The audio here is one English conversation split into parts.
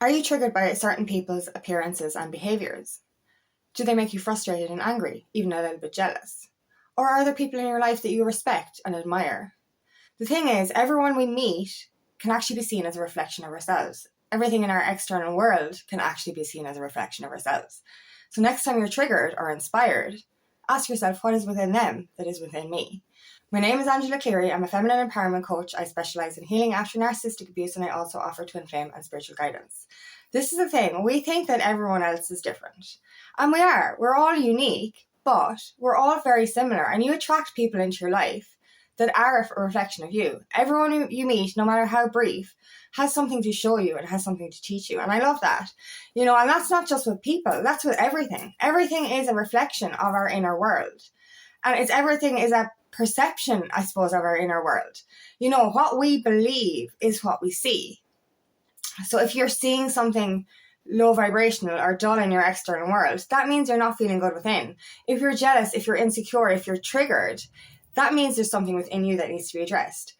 Are you triggered by certain people's appearances and behaviours? Do they make you frustrated and angry, even a little bit jealous? Or are there people in your life that you respect and admire? The thing is, everyone we meet can actually be seen as a reflection of ourselves. Everything in our external world can actually be seen as a reflection of ourselves. So next time you're triggered or inspired, ask yourself what is within them that is within me. My name is Angela Cleary. I'm a feminine empowerment coach. I specialise in healing after narcissistic abuse, and I also offer twin flame and spiritual guidance. This is the thing. We think that everyone else is different. And we are. We're all unique, but we're all very similar. And you attract people into your life that are a reflection of you. Everyone you meet, no matter how brief, has something to show you and has something to teach you. And I love that. And that's not just with people. That's with everything. Everything is a reflection of our inner world. And everything is a perception, I suppose, of our inner world. What we believe is what we see. So if you're seeing something low vibrational or dull in your external world, that means you're not feeling good within. If you're jealous, if you're insecure, if you're triggered, that means there's something within you that needs to be addressed.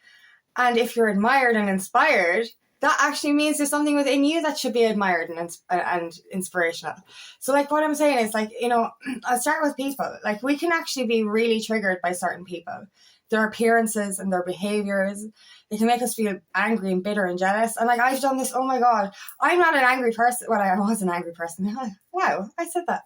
And if you're admired and inspired, that actually means there's something within you that should be admired and inspirational. So what I'm saying is I'll start with people. We can actually be really triggered by certain people, their appearances and their behaviors. They can make us feel angry and bitter and jealous. And I've done this, oh my God, I'm not an angry person. Well, I was an angry person. Wow, I said that.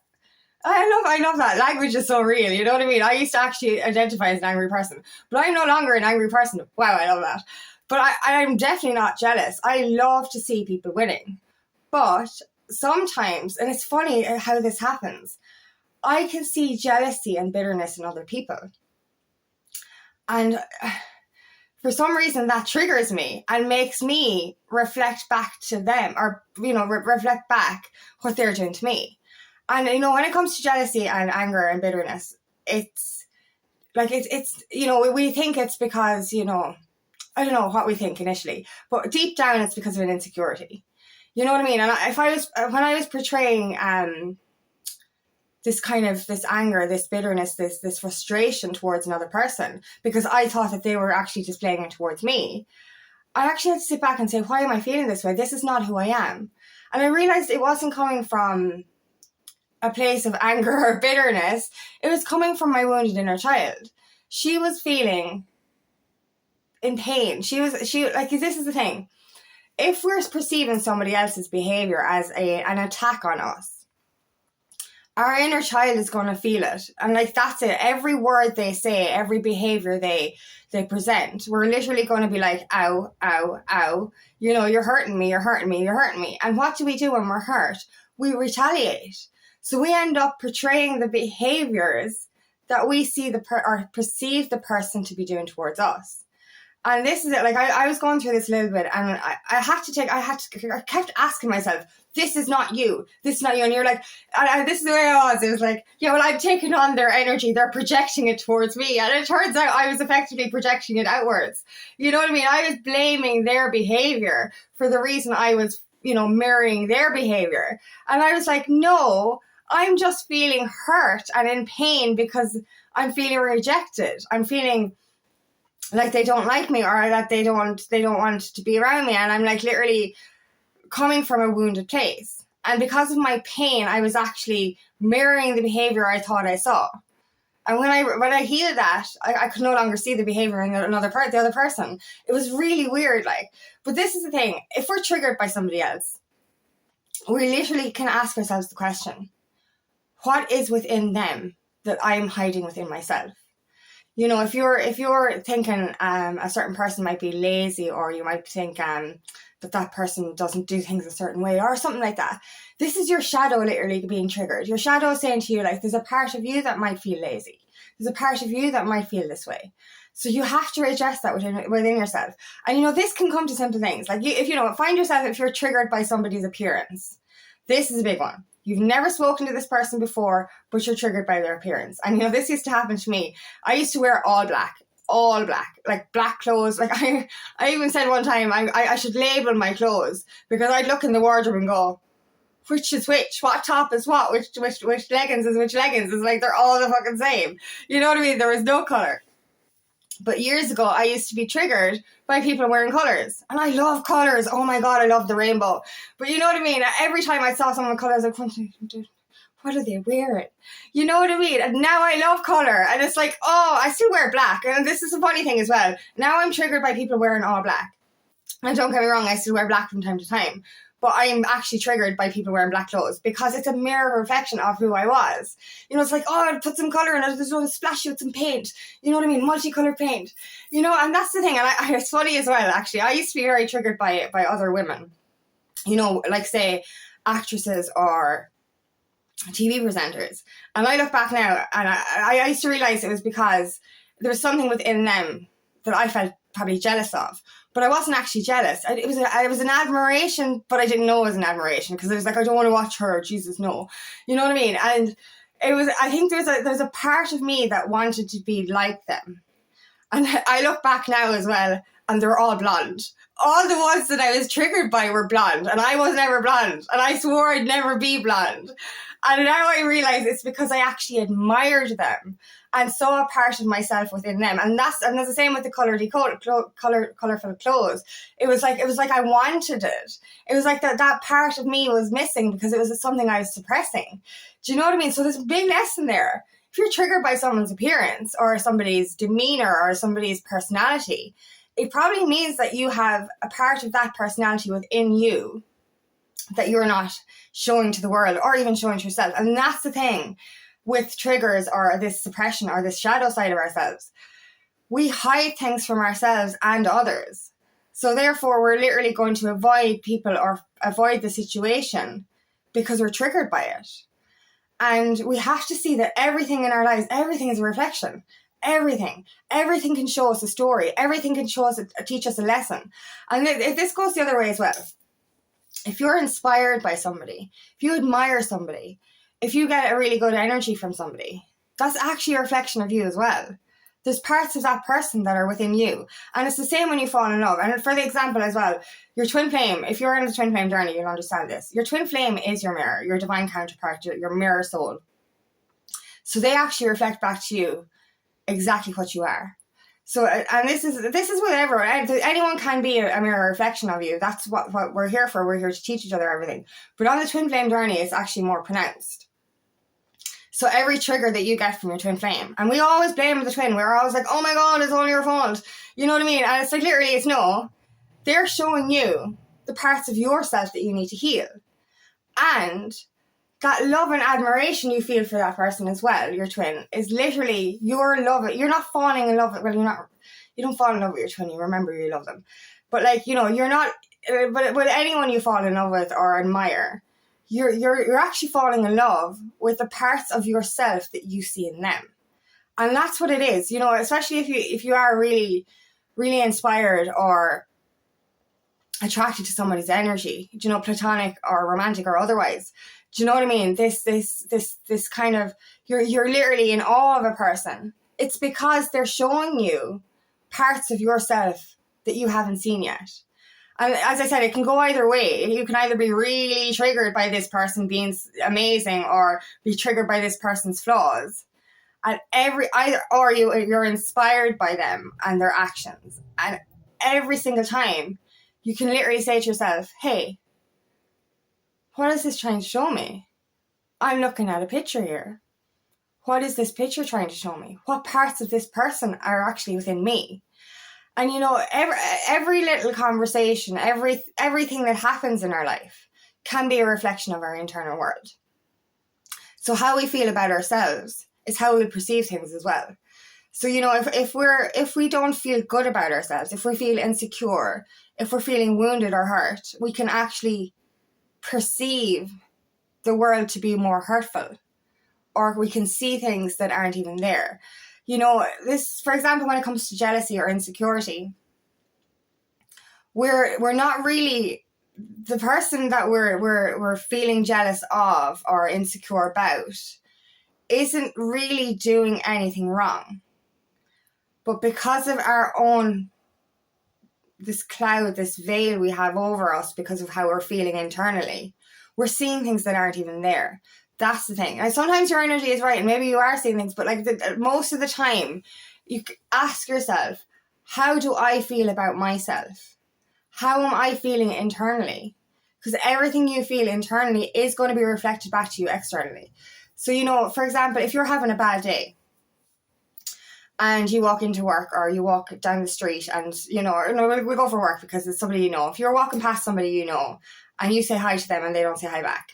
I love that. Language is so real, you know what I mean? I used to actually identify as an angry person, but I'm no longer an angry person. Wow, I love that. But I'm definitely not jealous. I love to see people winning. But sometimes, and it's funny how this happens, I can see jealousy and bitterness in other people. And for some reason that triggers me and makes me reflect back to them, or, reflect back what they're doing to me. And, when it comes to jealousy and anger and bitterness, it's we think it's because, I don't know what we think initially, but deep down it's because of an insecurity. You know what I mean? And when I was portraying this anger, this bitterness, this frustration towards another person, because I thought that they were actually displaying it towards me, I actually had to sit back and say, why am I feeling this way? This is not who I am. And I realized it wasn't coming from a place of anger or bitterness. It was coming from my wounded inner child. She was feeling in pain. This is the thing. If we're perceiving somebody else's behavior as an attack on us, our inner child is going to feel it. And that's it. Every word they say, every behavior they present, we're literally going to be like, ow, ow, ow. You're hurting me, you're hurting me, you're hurting me. And what do we do when we're hurt? We retaliate. So we end up portraying the behaviors that we see or perceive the person to be doing towards us. And this is it. I was going through this a little bit, and I kept asking myself, this is not you. This is not you. And you're like, this is the way I was. It was like, yeah, well, I'm taking on their energy. They're projecting it towards me. And it turns out I was effectively projecting it outwards. You know what I mean? I was blaming their behavior for the reason I was, mirroring their behavior. And I was like, no, I'm just feeling hurt and in pain because I'm feeling rejected. I'm feeling like they don't like me, or that they don't want to be around me. And I'm literally coming from a wounded place. And because of my pain, I was actually mirroring the behavior I thought I saw. And when I healed that, I could no longer see the behavior in the other person. It was really weird, But this is the thing. If we're triggered by somebody else, we literally can ask ourselves the question, what is within them that I'm hiding within myself? If you're thinking a certain person might be lazy, or you might think that person doesn't do things a certain way, or something like that, this is your shadow literally being triggered. Your shadow is saying to you, there's a part of you that might feel lazy. There's a part of you that might feel this way. So you have to address that within yourself. And this can come to simple things. Find yourself, if you're triggered by somebody's appearance. This is a big one. You've never spoken to this person before, but you're triggered by their appearance. And, this used to happen to me. I used to wear all black, black clothes. I even said one time I should label my clothes, because I'd look in the wardrobe and go, which is which? What top is what? Which leggings is which leggings? It's they're all the fucking same. You know what I mean? There was no colour. But years ago, I used to be triggered by people wearing colours. And I love colours. Oh my God, I love the rainbow. But you know what I mean? Every time I saw someone with colours, I was like, what are they wearing? You know what I mean? And now I love colour. And it's like, oh, I still wear black. And this is a funny thing as well. Now I'm triggered by people wearing all black. And don't get me wrong, I still wear black from time to time. But I am actually triggered by people wearing black clothes because it's a mirror reflection of who I was. You know, it's like, oh, I'll put some colour in it, there's going to splash you with some paint. You know what I mean? Multicoloured paint. You know, and that's the thing. And it's funny as well, actually. I used to be very triggered by other women. You know, like say actresses or TV presenters. And I look back now and I used to realise it was because there was something within them that I felt probably jealous of. But I wasn't actually jealous. It was an admiration, but I didn't know it was an admiration because I was like, I don't want to watch her. Jesus, no. You know what I mean? And it was, I think there's a part of me that wanted to be like them. And I look back now as well, and they're all blonde. All the ones that I was triggered by were blonde, and I was never blonde. And I swore I'd never be blonde. And now I realise it's because I actually admired them and saw a part of myself within them. And that's the same with the colourful clothes. It was like I wanted it. It was like that part of me was missing because it was something I was suppressing. Do you know what I mean? So there's a big lesson there. If you're triggered by someone's appearance or somebody's demeanour or somebody's personality, it probably means that you have a part of that personality within you that you're not showing to the world or even showing to yourself. And that's the thing with triggers or this suppression or this shadow side of ourselves. We hide things from ourselves and others. So therefore, we're literally going to avoid people or avoid the situation because we're triggered by it. And we have to see that everything in our lives, everything is a reflection. Everything can show us a story. Everything can teach us a lesson. And this goes the other way as well. If you're inspired by somebody, if you admire somebody, if you get a really good energy from somebody, that's actually a reflection of you as well. There's parts of that person that are within you. And it's the same when you fall in love. And for the example as well, your twin flame, if you're in the twin flame journey, you'll understand this. Your twin flame is your mirror, your divine counterpart, your mirror soul. So they actually reflect back to you exactly what you are. So, and this is with everyone. Anyone can be a mirror reflection of you. That's what we're here for. We're here to teach each other everything. But on the twin flame journey, it's actually more pronounced. So every trigger that you get from your twin flame, and we always blame the twin. We're always like, oh my God, it's all your fault. You know what I mean? And it's like, literally, it's no. They're showing you the parts of yourself that you need to heal. And that love and admiration you feel for that person as well, your twin, is literally your love. You're not falling in love with, you don't fall in love with your twin, you remember you love them. But like, you know, you're not, but anyone you fall in love with or admire, you're actually falling in love with the parts of yourself that you see in them. And that's what it is, you know, especially if you are really, really inspired or attracted to somebody's energy, you know, platonic or romantic or otherwise. Do you know what I mean? This kind of, you're literally in awe of a person. It's because they're showing you parts of yourself that you haven't seen yet. And as I said, it can go either way. You can either be really triggered by this person being amazing or be triggered by this person's flaws. And you're inspired by them and their actions. And every single time you can literally say to yourself, hey, what is this trying to show me? I'm looking at a picture here. What is this picture trying to show me? What parts of this person are actually within me? And you know, every little conversation, everything that happens in our life can be a reflection of our internal world. So how we feel about ourselves is how we perceive things as well. So, you know, if we don't feel good about ourselves, if we feel insecure, if we're feeling wounded or hurt, we can actually perceive the world to be more hurtful, or we can see things that aren't even there. You know, this, for example, when it comes to jealousy or insecurity, we're not really the person that we're feeling jealous of or insecure about isn't really doing anything wrong. But because of our own, this cloud, this veil we have over us because of how we're feeling internally, we're seeing things that aren't even there. That's the thing. And sometimes your energy is right and maybe you are seeing things, but like most of the time, You ask yourself, how do I feel about myself? How am I feeling internally? Because everything you feel internally is going to be reflected back to you externally. So, for example, if you're having a bad day and you walk into work or you walk down the street and, we'll go for work because it's somebody you know. If you're walking past somebody you know and you say hi to them and they don't say hi back,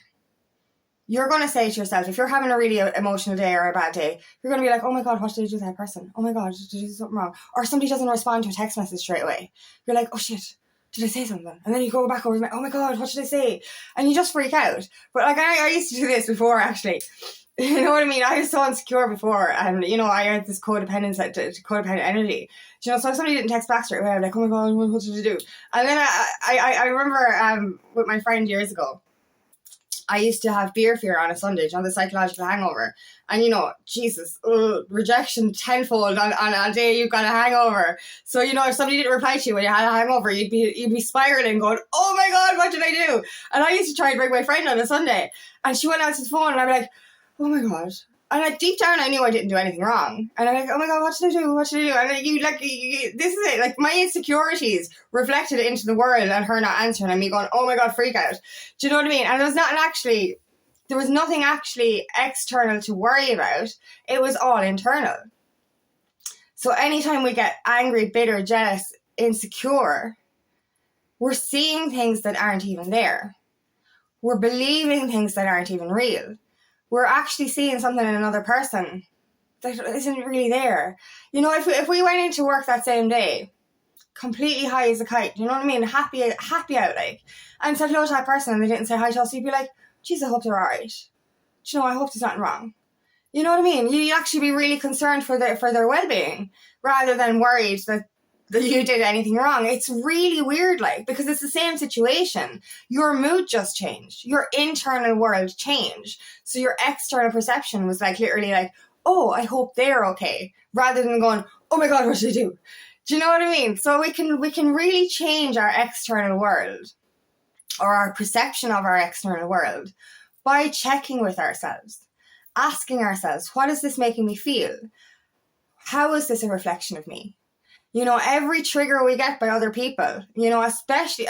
you're going to say to yourself, if you're having a really emotional day or a bad day, you're going to be like, oh my God, what did I do to that person? Oh my God, did I do something wrong? Or somebody doesn't respond to a text message straight away. You're like, oh shit, did I say something? And then you go back over and oh my God, what did I say? And you just freak out. But like I used to do this before actually. You know what I mean? I was so insecure before and, I had this codependent energy. So if somebody didn't text back straight away, I'm like, oh my God, what did I do? And then I remember with my friend years ago, I used to have beer fear on a Sunday, the psychological hangover. And, Jesus, rejection tenfold on a day you've got a hangover. So, if somebody didn't reply to you when you had a hangover, you'd be spiraling going, oh my God, what did I do? And I used to try and bring my friend on a Sunday. And she went out to the phone and I'd be like, oh my God. And like deep down, I knew I didn't do anything wrong. And I'm like, oh my God, what did I do? What did I do? And this is it. Like my insecurities reflected into the world and her not answering and me going, oh my God, freak out. Do you know what I mean? And there was nothing actually external to worry about. It was all internal. So anytime we get angry, bitter, jealous, insecure, we're seeing things that aren't even there. We're believing things that aren't even real. We're actually seeing something in another person that isn't really there. If we went into work that same day, completely high as a kite, you know what I mean? Happy out, like, and said hello to that person and they didn't say hi to us, you'd be like, geez, I hope they're alright. I hope there's nothing wrong. You know what I mean? You'd actually be really concerned for their well-being rather than worried that you did anything wrong. It's really weird, like, because it's the same situation. Your mood just changed. Your internal world changed. So your external perception was like literally like, oh, I hope they're okay, rather than going, oh my God, what should I do? Do you know what I mean? So we can really change our external world or our perception of our external world by checking with ourselves, asking ourselves, what is this making me feel? How is this a reflection of me? Every trigger we get by other people, especially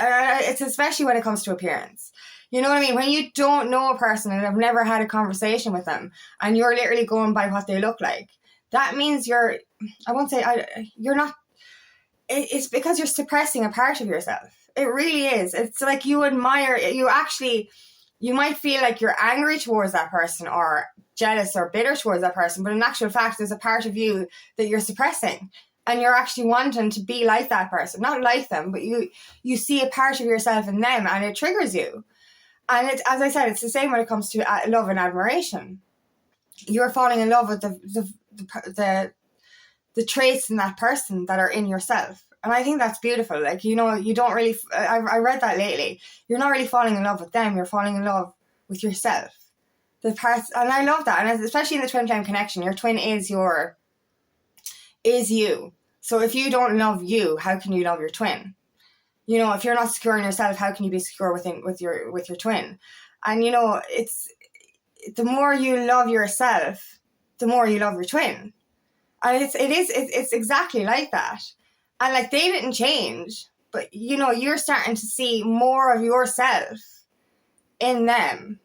when it comes to appearance. You know what I mean? When you don't know a person and have never had a conversation with them and you're literally going by what they look like, that means you're not, it's because you're suppressing a part of yourself. It really is. It's like you might feel like you're angry towards that person or jealous or bitter towards that person, but in actual fact, there's a part of you that you're suppressing. And you're actually wanting to be like that person. Not like them, but you see a part of yourself in them and it triggers you. And as I said, it's the same when it comes to love and admiration. You're falling in love with the traits in that person that are in yourself. And I think that's beautiful. Like, you don't really, I read that lately. You're not really falling in love with them. You're falling in love with yourself. And I love that. And especially in the twin flame connection, your twin is you. So if you don't love you, how can you love your twin? If you're not secure in yourself, how can you be secure with your twin? And it's the more you love yourself, the more you love your twin. And it's exactly like that. And like they didn't change, but you're starting to see more of yourself in them.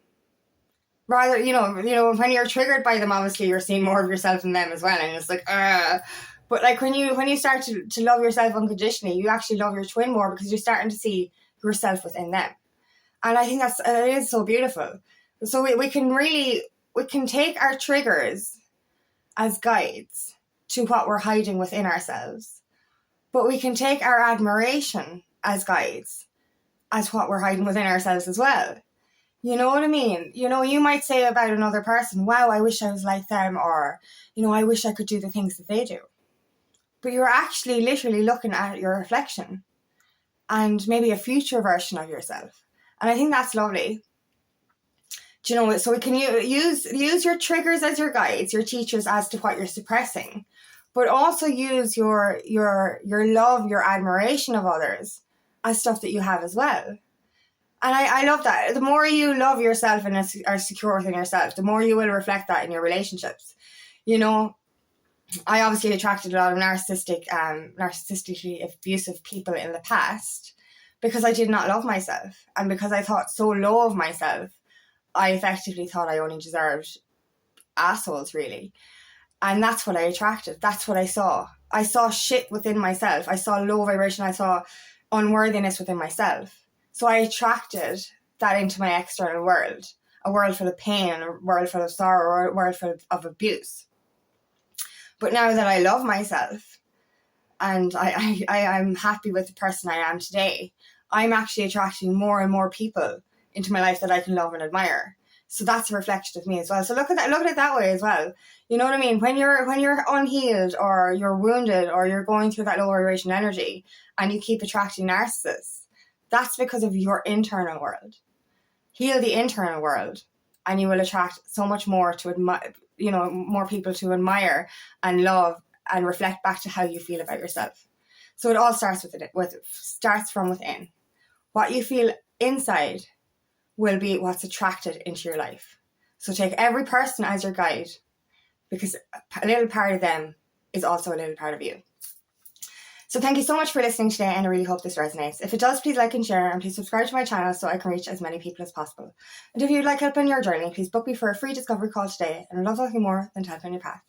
Rather, when you're triggered by them, obviously you're seeing more of yourself in them as well, and it's like, But like when you start to love yourself unconditionally, you actually love your twin more because you're starting to see yourself within them. And I think it is so beautiful. So we can take our triggers as guides to what we're hiding within ourselves. But we can take our admiration as guides as what we're hiding within ourselves as well. You know what I mean? You might say about another person, wow, I wish I was like them, or, I wish I could do the things that they do. But you're actually literally looking at your reflection and maybe a future version of yourself. And I think that's lovely. So we can use your triggers as your guides, your teachers as to what you're suppressing, but also use your love, your admiration of others as stuff that you have as well. And I love that. The more you love yourself and are secure within yourself, the more you will reflect that in your relationships. I obviously attracted a lot of narcissistically abusive people in the past because I did not love myself. And because I thought so low of myself, I effectively thought I only deserved assholes, really. And that's what I attracted. That's what I saw. I saw shit within myself. I saw low vibration. I saw unworthiness within myself. So I attracted that into my external world. A world full of pain, a world full of sorrow, a world full of abuse. But now that I love myself and I'm happy with the person I am today, I'm actually attracting more and more people into my life that I can love and admire. So that's a reflection of me as well. So look at it that way as well. You know what I mean? When you're unhealed or you're wounded or you're going through that low vibration energy and you keep attracting narcissists, that's because of your internal world. Heal the internal world and you will attract so much more to admire, more people to admire and love and reflect back to how you feel about yourself. So it all starts starts from within. What you feel inside will be what's attracted into your life. So take every person as your guide, because a little part of them is also a little part of you. So thank you so much for listening today, and I really hope this resonates. If it does, please like and share, and please subscribe to my channel so I can reach as many people as possible. And if you'd like help on your journey, please book me for a free discovery call today, and I'd love nothing more than to help on your path.